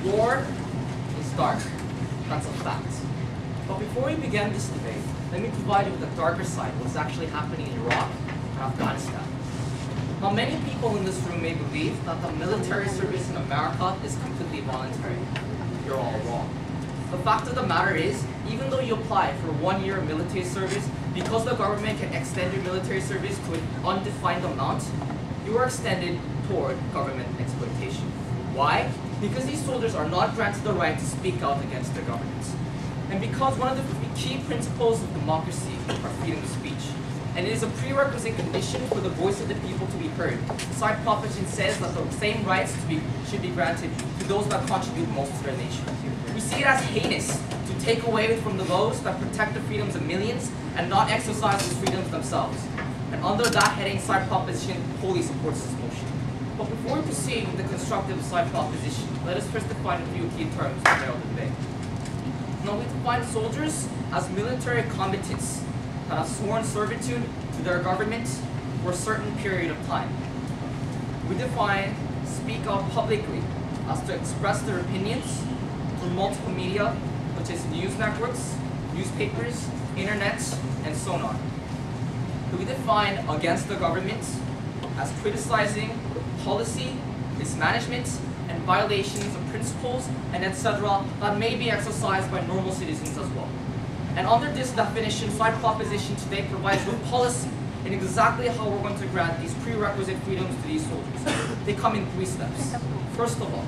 War is dark. That's a fact. But before we begin this debate, let me provide you with the darker side, what's actually happening in Iraq and Afghanistan. Now, many people in this room may believe that the military service in America is completely voluntary. You're all wrong. The fact of the matter is, even though you apply for 1 year military service, because the government can extend your military service to an undefined amount, you are extended toward government exploitation. Why? Because these soldiers are not granted the right to speak out against their governments. And because one of the key principles of democracy are freedom of speech, and it is a prerequisite condition for the voice of the people to be heard. Side proposition says that the same rights should be granted to those that contribute most to their nation. We see it as heinous to take away from those that protect the freedoms of millions and not exercise those freedoms themselves. And under that heading, side proposition wholly supports this motion. But before we proceed with the constructive side proposition, let us first define a few key terms of the debate. Now, we define soldiers as military combatants that have sworn servitude to their government for a certain period of time. We define speak out publicly as to express their opinions through multiple media, such as news networks, newspapers, internet, and so on. We define against the government as criticizing policy, mismanagement, and violations of principles, and etc. that may be exercised by normal citizens as well. And under this definition, side proposition today provides a policy in exactly how we're going to grant these prerequisite freedoms to these soldiers. They come in 3 steps. First of all,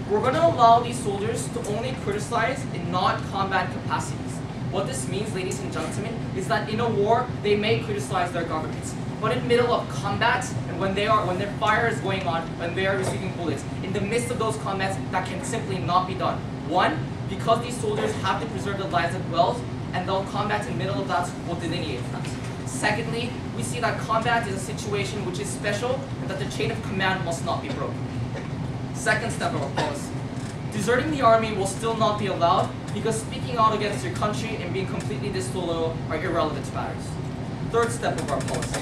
we're going to allow these soldiers to only criticize in non-combat capacities. What this means, ladies and gentlemen, is that in a war, they may criticize their governments. But in the middle of combat, and when their fire is going on, when they are receiving bullets, in the midst of those combats, that can simply not be done. One, because these soldiers have to preserve the lives as well, and they'll combat in the middle of that will delineate that. Secondly, we see that combat is a situation which is special, and that the chain of command must not be broken. Second step of our policy. Deserting the army will still not be allowed, because speaking out against your country and being completely disloyal are irrelevant matters. Third step of our policy.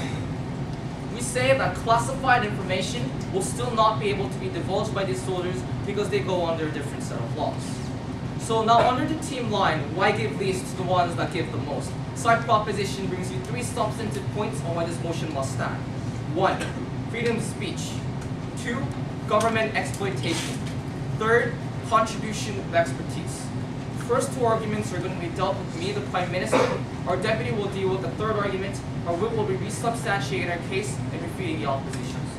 We say that classified information will still not be able to be divulged by these soldiers because they go under a different set of laws. So now under the team line, why give least to the ones that give the most? Side proposition brings you 3 substantive points on why this motion must stand. 1, freedom of speech. 2, government exploitation. 3rd, contribution of expertise. The first 2 arguments are going to be dealt with me, the Prime Minister. Our deputy will deal with the 3rd argument. Our whip will be resubstantiating our case and refuting the oppositions.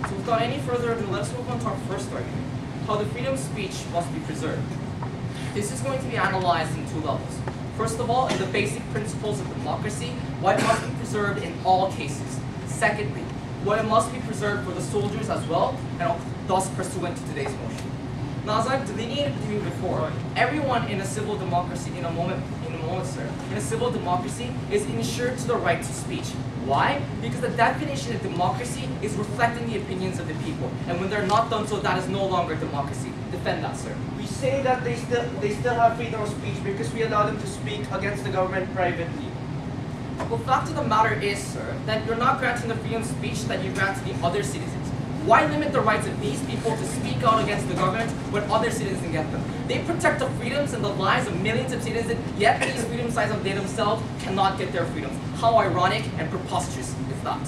So without any further ado, let's move on to our first argument, how the freedom of speech must be preserved. This is going to be analyzed in 2 levels. First of all, in the basic principles of democracy, what must be preserved in all cases. Secondly, what must be preserved for the soldiers as well, and thus pursuant to today's motion. Now, as I've delineated to you before, everyone in a civil democracy, in a moment, sir, in a civil democracy is ensured to the right to speech. Why? Because the definition of democracy is reflecting the opinions of the people, and when they're not done so, that is no longer democracy. Defend that, sir. We say that they still have freedom of speech because we allow them to speak against the government privately. Well, the fact of the matter is, sir, that you're not granting the freedom of speech that you grant to the other citizens. Why limit the rights of these people to speak out against the government when other citizens get them? They protect the freedoms and the lives of millions of citizens, yet these freedoms they themselves cannot get their freedoms. How ironic and preposterous is that?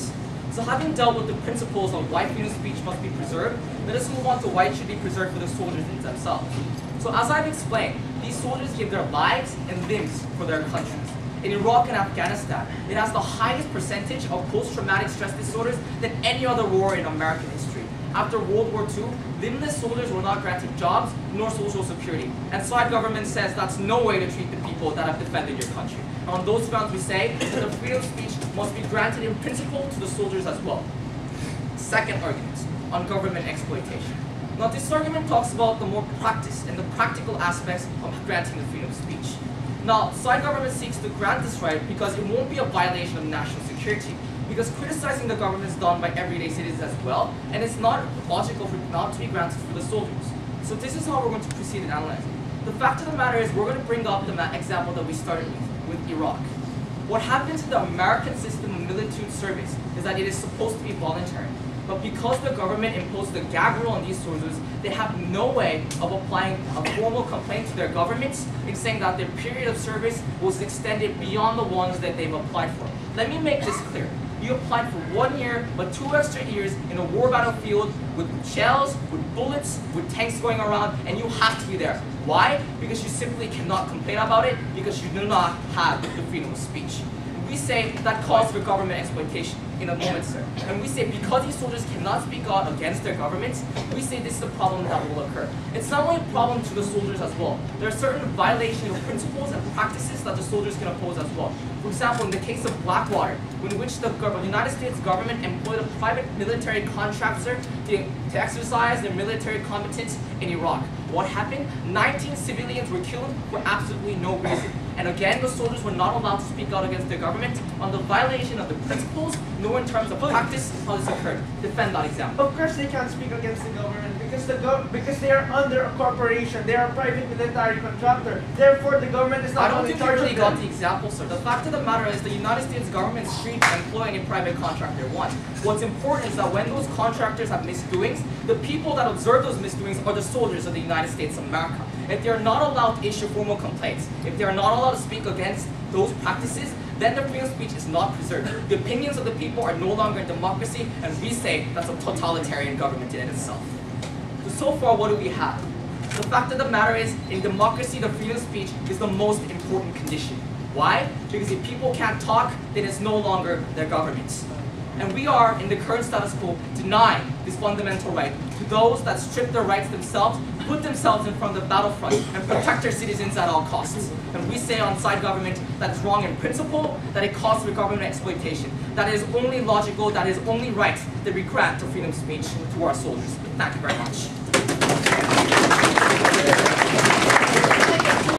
So having dealt with the principles on why freedom of speech must be preserved, let us move on to why it should be preserved for the soldiers themselves. So as I've explained, these soldiers give their lives and limbs for their countries. In Iraq and Afghanistan, it has the highest percentage of post-traumatic stress disorders than any other war in American history. After World War II, limbless soldiers were not granted jobs nor social security. And side government says that's no way to treat the people that have defended your country. And on those grounds, we say that the freedom of speech must be granted in principle to the soldiers as well. Second argument, on government exploitation. Now, this argument talks about the more practice and the practical aspects of granting the freedom of speech. Now, side government seeks to grant this right because it won't be a violation of national security, because criticizing the government is done by everyday citizens as well, and it's not logical for it not to be granted for the soldiers. So this is how we're going to proceed in analyzing. The fact of the matter is we're going to bring up the example that we started with Iraq. What happens in the American system of military service is that it is supposed to be voluntary. But because the government imposed the gag rule on these soldiers, they have no way of applying a formal complaint to their governments in saying that their period of service was extended beyond the ones that they've applied for. Let me make this clear. You applied for 1 year, but 2 extra years in a war battlefield with shells, with bullets, with tanks going around, and you have to be there. Why? Because you simply cannot complain about it, because you do not have the freedom of speech. We say that calls for government exploitation in a moment, sir. And we say because these soldiers cannot speak out against their governments, we say this is a problem that will occur. It's not only a problem to the soldiers as well. There are certain violations of principles and practices that the soldiers can oppose as well. For example, in the case of Blackwater, in which the United States government employed a private military contractor to exercise their military competence in Iraq. What happened? 19 civilians were killed for absolutely no reason. And again, the soldiers were not allowed to speak out against the government on the violation of the principles, nor in terms of practice how this occurred. Defend that example. Of course they can't speak against the government because they are under a corporation. They are a private military contractor. Therefore, the government is not I don't only think you charged really with them. got the example, sir. The fact of the matter is the United States government is free to employ any private contractor it wants. What's important is that when those contractors have misdoings, the people that observe those misdoings are the soldiers of the United States of America. If they are not allowed to issue formal complaints, if they are not allowed to speak against those practices, then the freedom of speech is not preserved. The opinions of the people are no longer in democracy, and we say that's a totalitarian government in itself. So far, what do we have? The fact of the matter is, in democracy, the freedom of speech is the most important condition. Why? Because if people can't talk, then it's no longer their governments. And we are, in the current status quo, denying this fundamental right to those that strip their rights themselves, put themselves in front of the battlefront, and protect their citizens at all costs. And we say on side government that it's wrong in principle, that it calls for government exploitation. That is only logical, that is only right that we grant the freedom of speech to our soldiers. Thank you very much.